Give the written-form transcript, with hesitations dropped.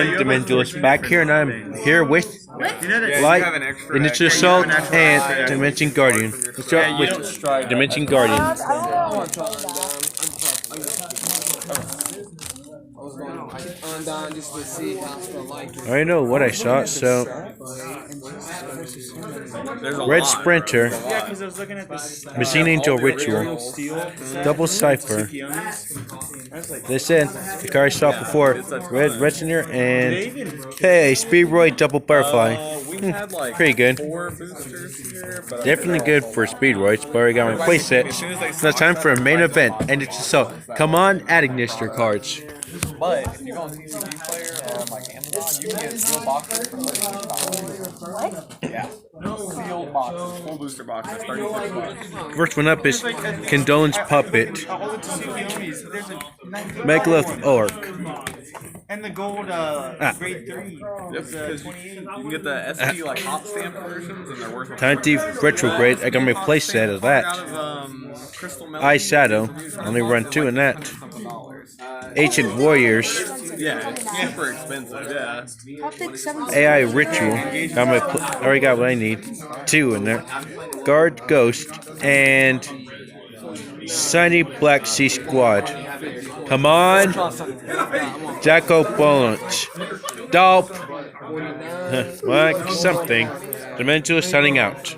Dimensionalist back here, and I'm here with Light, Dimension Assault, and Dimension Guardian. Let's start with Dimension Guardian. I already know what I saw, so Red Sprinter, Machine Angel Ritual, Double Cipher. They said the car I saw before, Red Retinure, and hey, Speedroid Double Butterfly. Pretty good. Definitely good for Speedroids, but I got my playset. It's now time for a main event, and it's so come on, Addingnister cards. But if you go on TCG Player or like Amazon, you can get sealed boxes for $36. What? Yeah. Sealed boxes, full booster boxes, $36. First one up is Condolence Puppet. Megalith Orc. And the gold grade 3 is 28. You can get the SP like hot stamp versions, and they're worth Tanty Retrograde. I got my playset of that. Eye Shadow. Only run 2 in that. Ancient Warriors. Yeah, it's super expensive. Yeah. AI Ritual. Already got what I need. 2 in there. Guard Ghost and Sunny Black Sea Squad. Come on, Jacko Bullet. Dope. Like something. Dimensionalist signing out.